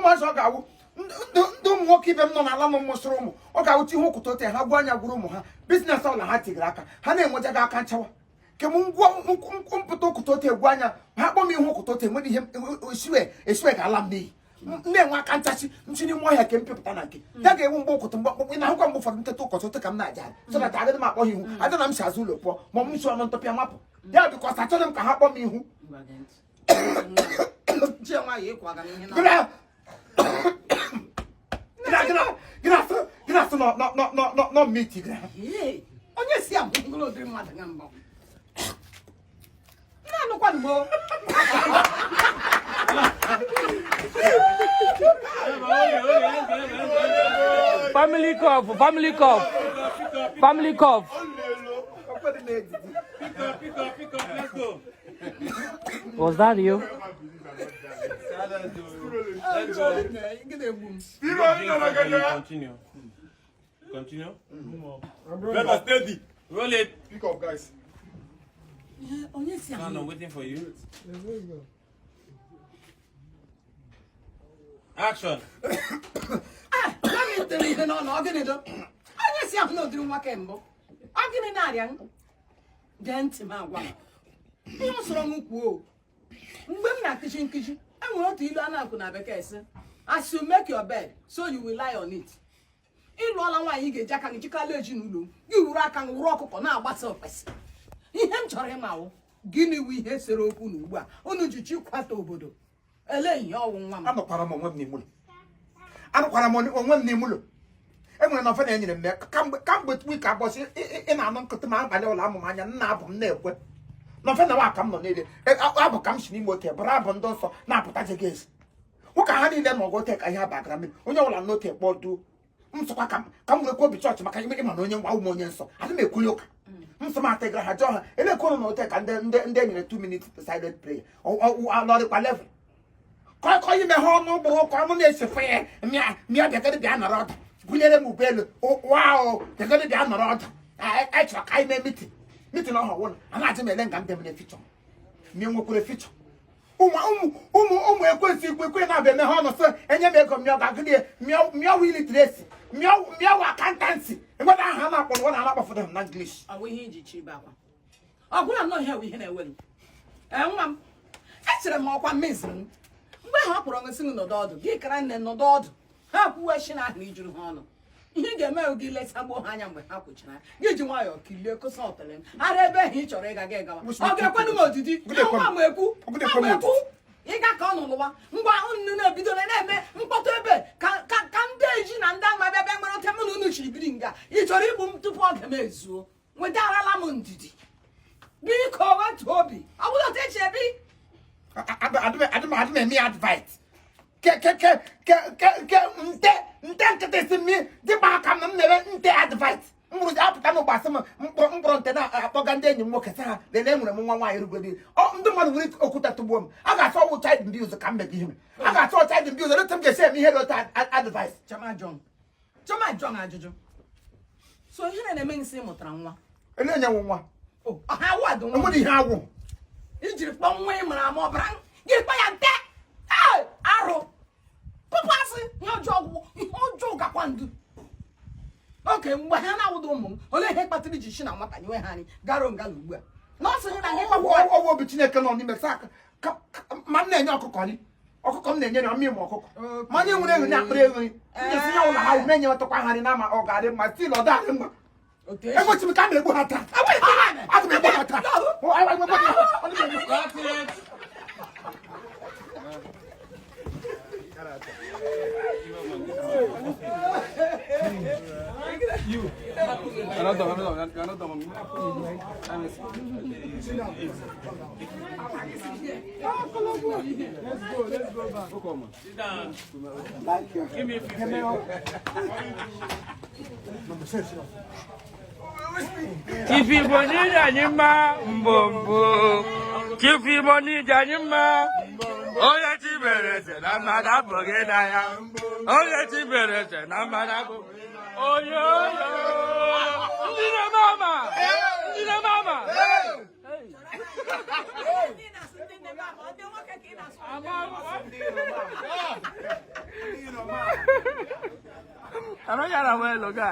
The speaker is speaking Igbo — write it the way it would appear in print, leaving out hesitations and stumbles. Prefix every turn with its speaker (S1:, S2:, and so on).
S1: ụmụazị ọ ga-awụ ndị ụmụ nwoke ibe m nọ n'ala m mụsịrị ụmụ ọ ga-awụta ihe ụkwụtote ha gwa anya gwuru ụmụ ha biznes ọbụla ha tigiri aka ha na-enwejaghị aka nchawa ke m ngwa mpụta ụkwụtote egwu anya ha kpọm ihe ụkwụtote nwere ihe esiwe ga-ala m n'iyi na-enwe aka nchachi nchi n'ime ọhịa ke mpịpụta na nke ya ga-ewu mgbe ụkwụtụ mgbe na ahụkwa mgbe ụfọdụ nteta ụkọchọtụ ka m na-aja so na agaghị m akpọ ha ihu adị na m si azụ ụlọ pụọ ma m si ọnụ ntọpịa mapụ ya bikọs achọghị m ka ha kpọọ m ihu gịnasị nọ mmiti gara
S2: onye si abụ ngolo dịrị mmadụ nga mbọ na-anụkwa mgbo
S3: Family cup. Family cup.
S4: Pick up, let's go.
S3: Was that you?
S4: Let's go. Continue. Better steady. Roll it.
S1: Pick up, guys.
S4: I'm waiting for you. Action.
S2: onye si ahụ na odiri nwa kembụ ọ gịnị na-arịa gee ntị m agwa ihe usoro m kwuo mgbe m na-akịchi nkichi enwere otu ilu a na-akụ na bekee sị as you make your bed so you will lie on it. ịlụọla nwaanyị ga-eji aka gị jikala ezinụlọ gị wuru aka gị wuru ọkụkọ na-agbasa ofesi ihe m chọrọ ịmawụ gịnị wu ihe sere okwu na ugbu a unu ji chikwata obodo ele ihe ọwụ nwa m
S1: anọkwara m onwe m n'ime ụlọ enwere na ofe na-enyere m kamgbe wiki abọsị ị na-anụ nkụtụ ma abalị ụlọ amụm anya nna abụ m na-ekwe na ofe na nwa ka m nọ n'ele abụ ka m si n'ime ote bụrụ abụ ndị nsọ na-apụta jegezi ụka ha niile na ọgụ ka ihe abagara mmiri onye ọbụla n'ote kpọduo nsọkwa ka m nwekwa obi chọọchị maka ime ịma na onye nwa ụmụ onye nsọ adị m ekwuli ụka nsọ m ategara ha jụọ ha elekọrọ na ote ka ndị enyere 2 minutes silent prayer ọdịkwa level kọkọ ime ha ọnụ ụgbọ ụka ọnụ na-esefe ya mịa bịagara bịa nọrọ ọdụ bunyere m ụgbọelu wow bịagara bịa nọrọ ọdụ anyị chọrọ ka anyị mee mitin ọha wụna a na-ajị m ele nga m debere fichọ mie nwekwere fichọ ụmụ ekwensị ikwe na-abịa eme ha ọnụ sị enye m ego mịọ gagịdị mịọ wilitresi mịọ akantansi enweta aha na-akpọ na ọ na-akpọfụta m na English
S2: ọgwụla nnọọ ihe ihe na-ewelu nwa m echere m ọkwa mmezi m mgbe ha kpọrọ ngosi nọdụ ọdụ gị kara nne nọdụ ọdụ ha kwuwe shi na ahụ ijuru ha ọnụ ihe ga-eme gị leta gbuo ha anya mgbe ha kwụchara gị ji nwayọọ kilie kosa ọtele m ara ebe ahụ ị chọrọ ịga gị gawa ọ ga-ekwenụ m odidi nwa m ekwu ịga ka ọ nụlụwa ngwa unu na-ebido na-eme mkpọtụ ebe ka ndị eji na ndị ama bịa bịa nwere ote mụ na unu chiri biri nga ị chọrọ igbu m tupu oge m ezuo nwetarala m ndidi biko wetu obi ọ bụla otu echi ebi
S1: adịm eme advice nte nkịtị si mmiri dịgba aka m mere nte advice mụrụ apụta n'ụgbasị m mkpụrụ nte na-akpọga ndị enyi m nwoke sị ha lelee enwere m nwa nwaanyị rugodi ndị mmadụ nwere okwute tụgbuo m a ga-achọ ọgwụ child abuse ka m mebe ihe a ga-achọ child abuse otu m ga-esi eme ihe otu advice
S2: Chama John ajụjụ so ihe na-eme nsị mụtara nwa
S1: ele-enye nwe nwa
S2: ha wadu nwa
S1: enwere ihe agwụ
S2: ijiri kpọọ nwa ị mara ama ọbara gị kpa ya nte arụ pụpasị ihe ọjọọ gakwa ndụ oke mgbe ha na-awụdo ụmụ m olee ihe kpatara iji shi na nwata nyewe ha anyị garo ngala ugbu a nọọsụ ihe na ihe
S1: ọgwụ obi Chineke nọ n'ime sa ma m na-enye ọkụkọ m na-enye na mmiri ma ọkụkọ ma anyị nwere ehuri akpịrị ehuri nyesi ya ụlọ ha menye ọtụkwa ha na ma ọ ga-adị mma stil ọ dị mma egbochi m ka a na-egbu ha taa aga m egbu ha taa
S5: You. Another one. Let's go back. Come on.
S4: Sit down.
S1: Thank you.
S4: Give me 50.
S3: Chiefimoni Janima Mbombo. Chiefimoni Janima. Oya Chiberese, Namada Bogedaya. Oya Chiberese, Namada Bogedaya. Oh, yo. Ndina mama. I don't get a well, guy.